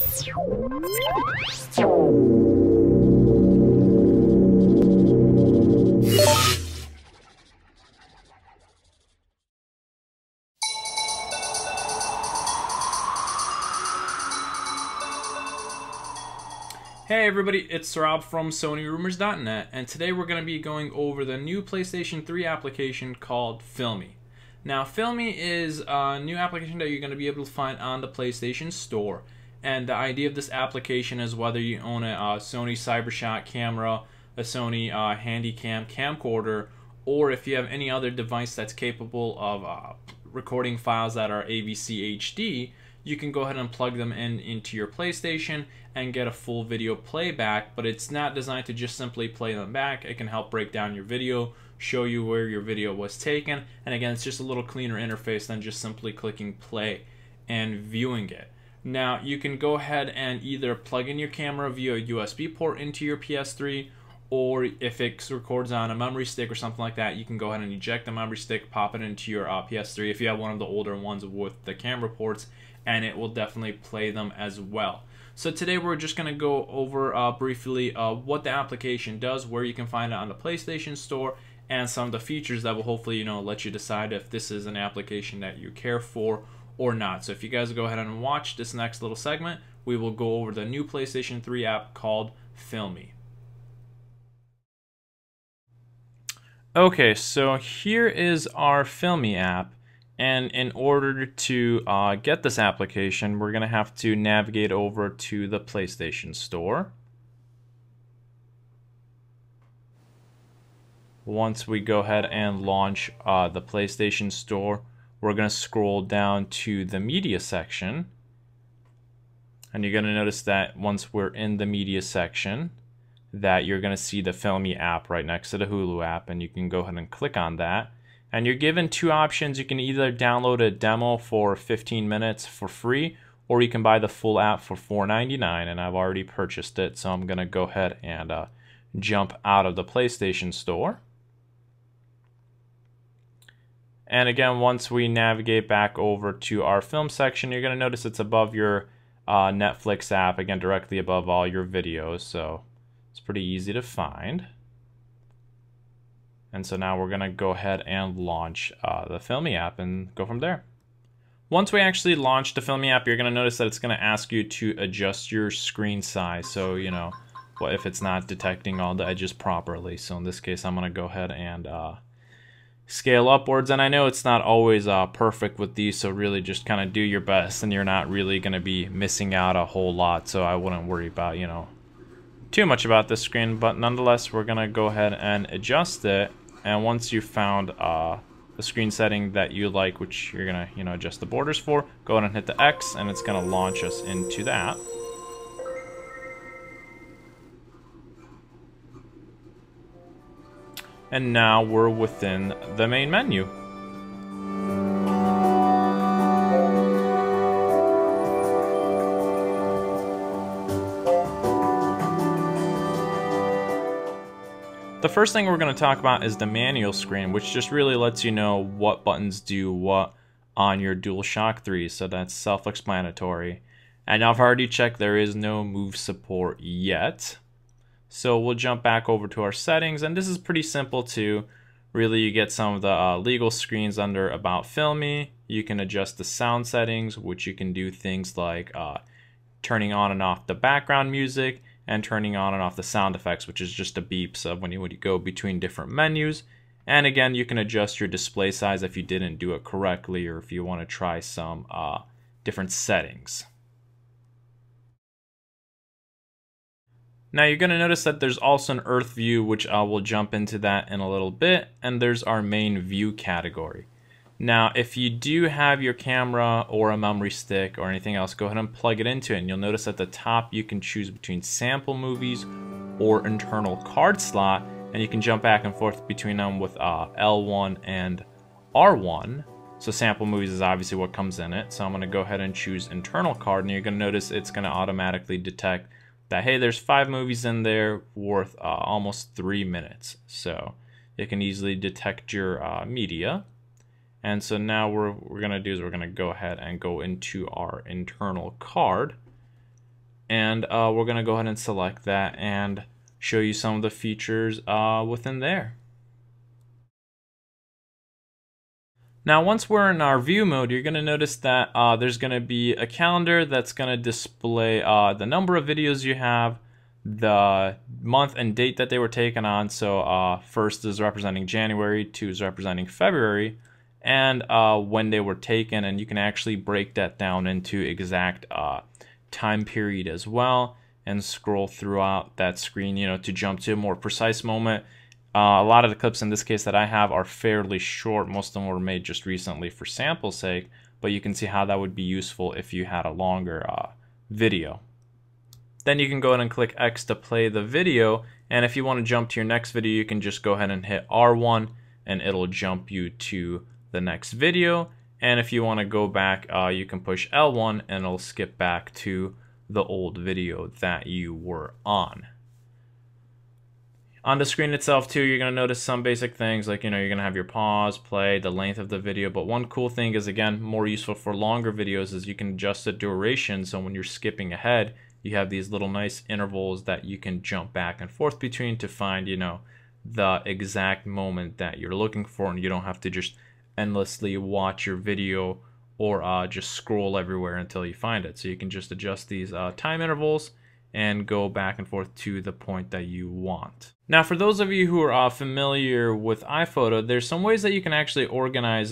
Hey everybody, it's Rob from SonyRumors.net, and today we're going to be going over the new PlayStation 3 application called Filmy. Now, Filmy is a new application that you're going to be able to find on the PlayStation Store, and the idea of this application is whether you own a Sony CyberShot camera, a Sony Handycam camcorder, or if you have any other device that's capable of recording files that are AVC HD, you can go ahead and plug them into your PlayStation and get a full video playback, but it's not designed to just simply play them back. It can help break down your video, show you where your video was taken, and again, it's just a little cleaner interface than just simply clicking play and viewing it. Now, you can go ahead and either plug in your camera via a USB port into your PS3, or if it records on a memory stick or something like that, you can go ahead and eject the memory stick, pop it into your PS3 if you have one of the older ones with the camera ports, and it will definitely play them as well. So today we're just going to go over briefly what the application does, where you can find it on the PlayStation Store, and some of the features that will hopefully let you decide if this is an application that you care for or not. So if you guys go ahead and watch this next little segment, we will go over the new PlayStation 3 app called Filmy. Okay, so here is our Filmy app. And in order to get this application, we're going to have to navigate over to the PlayStation Store. Once we go ahead and launch the PlayStation Store, we're going to scroll down to the media section. And you're going to notice that once we're in the media section, that you're going to see the Filmy app right next to the Hulu app, and you can go ahead and click on that. And you're given two options. You can either download a demo for 15 minutes for free, or you can buy the full app for $4.99, and I've already purchased it, so I'm going to go ahead and jump out of the PlayStation Store. And again, once we navigate back over to our film section, you're going to notice it's above your Netflix app, again, directly above all your videos, so it's pretty easy to find. And so now we're going to go ahead and launch the Filmy app and go from there. Once we actually launch the Filmy app, you're going to notice that it's going to ask you to adjust your screen size. So, what if it's not detecting all the edges properly. So in this case, I'm going to go ahead and scale upwards. And I know it's not always perfect with these, so really just kind of do your best, and you're not really going to be missing out a whole lot. So I wouldn't worry about, too much about this screen. But nonetheless, we're going to go ahead and adjust it. And once you've found the screen setting that you like, which you're gonna adjust the borders for, go ahead and hit the X, and it's gonna launch us into that. And now we're within the main menu. The first thing we're going to talk about is the manual screen, which just really lets you know what buttons do what on your DualShock 3, so that's self-explanatory. And I've already checked, there is no move support yet. So we'll jump back over to our settings, and this is pretty simple too. Really, you get some of the legal screens under About Filmy. You can adjust the sound settings, which you can do things like turning on and off the background music, and turning on and off the sound effects, which is just the beeps of when you go between different menus. And again, you can adjust your display size if you didn't do it correctly, or if you want to try some different settings. Now you're going to notice that there's also an Earth view, which we'll jump into that in a little bit, and there's our main view category. Now, if you do have your camera or a memory stick or anything else, go ahead and plug it into it, and you'll notice at the top you can choose between sample movies or internal card slot, and you can jump back and forth between them with L1 and R1. So sample movies is obviously what comes in it, so I'm going to go ahead and choose internal card, and you're going to notice it's going to automatically detect that, hey, there's 5 movies in there worth almost 3 minutes, so it can easily detect your media. And so now what we're going to do is we're going to go ahead and go into our internal card. and we're going to go ahead and select that and show you some of the features within there. Now, once we're in our view mode, you're going to notice that there's going to be a calendar that's going to display the number of videos you have, the month and date that they were taken on. So first is representing January, 2 is representing February, and when they were taken, and you can actually break that down into exact time period as well, and scroll throughout that screen, to jump to a more precise moment. A lot of the clips in this case that I have are fairly short. Most of them were made just recently for sample's sake, but you can see how that would be useful if you had a longer video. Then you can go ahead and click X to play the video, and if you want to jump to your next video, you can just go ahead and hit R1 and it'll jump you to the next video. And if you want to go back, you can push L1 and it'll skip back to the old video that you were on. On the screen itself too, you're going to notice some basic things like, you're going to have your pause, play, the length of the video. But one cool thing is, again, more useful for longer videos, is you can adjust the duration. So when you're skipping ahead, you have these little nice intervals that you can jump back and forth between to find, the exact moment that you're looking for. And you don't have to just endlessly watch your video or just scroll everywhere until you find it. So you can just adjust these time intervals and go back and forth to the point that you want. Now, for those of you who are familiar with iPhoto, there's some ways that you can actually organize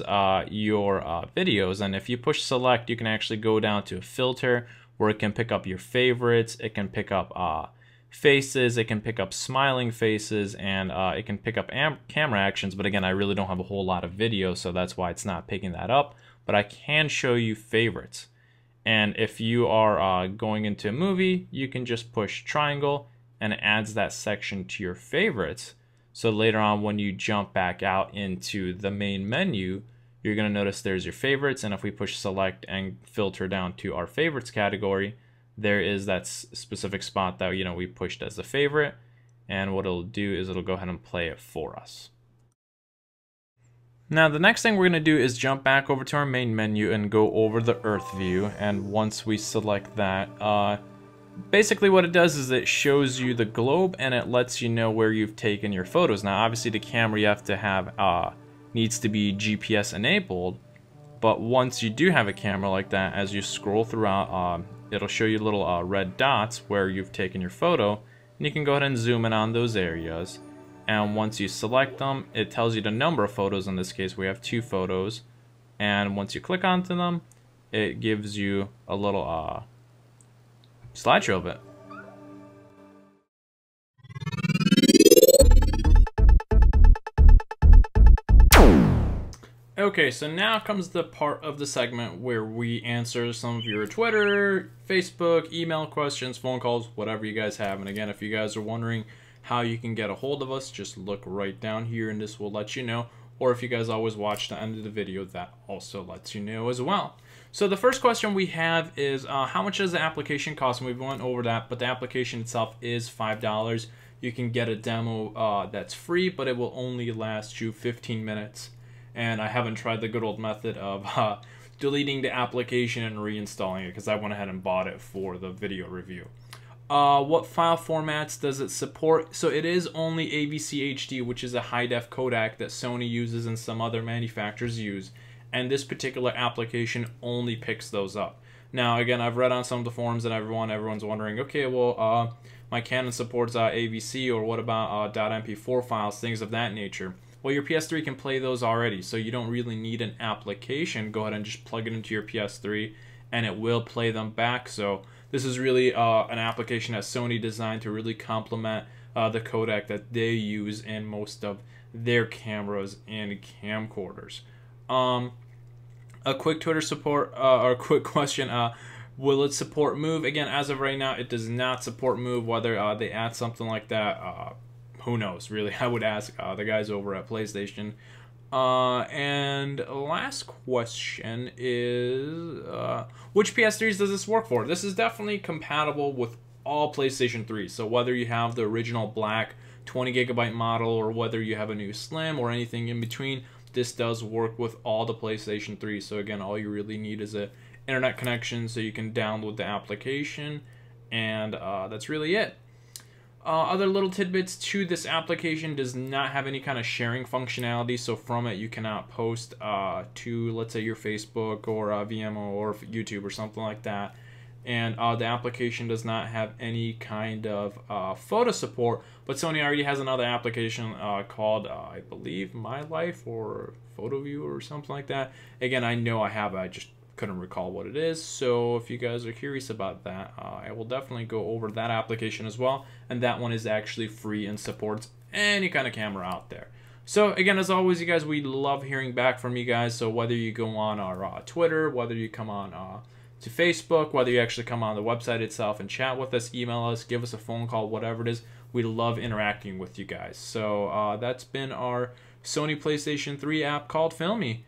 your videos. And if you push select, you can actually go down to a filter where it can pick up your favorites, it can pick up faces, it can pick up smiling faces, and it can pick up camera actions. But again, I really don't have a whole lot of video, so that's why it's not picking that up. But I can show you favorites. And if you are going into a movie, you can just push triangle and it adds that section to your favorites. So later on, when you jump back out into the main menu, you're going to notice there's your favorites. And if we push select and filter down to our favorites category, there is that specific spot that we pushed as a favorite. And what it'll do is it'll go ahead and play it for us. Now, the next thing we're going to do is jump back over to our main menu and go over the Earth view. And once we select that, basically what it does is it shows you the globe and it lets you know where you've taken your photos. Now, obviously the camera you have to have needs to be GPS enabled. But once you do have a camera like that, as you scroll throughout, it'll show you little red dots where you've taken your photo. And you can go ahead and zoom in on those areas. And once you select them, it tells you the number of photos. In this case, we have 2 photos. And once you click onto them, it gives you a little slideshow of it. Okay, so now comes the part of the segment where we answer some of your Twitter, Facebook, email questions, phone calls, whatever you guys have. And again, if you guys are wondering how you can get a hold of us, just look right down here and this will let you know. Or if you guys always watch the end of the video, that also lets you know as well. So the first question we have is how much does the application cost? And we've went over that, but the application itself is $5. You can get a demo that's free, but it will only last you 15 minutes. And I haven't tried the good old method of deleting the application and reinstalling it because I went ahead and bought it for the video review. What file formats does it support? So it is only AVC HD, which is a high-def codec that Sony uses and some other manufacturers use. And this particular application only picks those up. Now, again, I've read on some of the forums and everyone's wondering, okay, well, my Canon supports AVC, or what about .mp4 files, things of that nature. Well, your PS3 can play those already, so you don't really need an application. Go ahead and just plug it into your PS3, and it will play them back. So this is really an application that Sony designed to really complement the codec that they use in most of their cameras and camcorders. A quick Twitter support, or a quick question, will it support Move? Again, as of right now, it does not support Move. Whether they add something like that, who knows, really. I would ask the guys over at PlayStation. And last question is, which PS3s does this work for? This is definitely compatible with all PlayStation 3. So whether you have the original black 20GB model or whether you have a new Slim or anything in between, this does work with all the PlayStation 3. So again, all you really need is a internet connection so you can download the application And that's really it. Other little tidbits to this application: does not have any kind of sharing functionality, so from it you cannot post to, let's say, your Facebook or Vimeo or YouTube or something like that. And the application does not have any kind of photo support, but Sony already has another application called, I believe, My Life or Photo View or something like that. Again, I know I have it, I just couldn't recall what it is. So if you guys are curious about that, I will definitely go over that application as well. And that one is actually free and supports any kind of camera out there. So again, as always, you guys, we love hearing back from you guys. So whether you go on our Twitter, whether you come on to Facebook, whether you actually come on the website itself and chat with us, email us, give us a phone call, whatever it is, we love interacting with you guys. So that's been our Sony PlayStation 3 app called Filmy.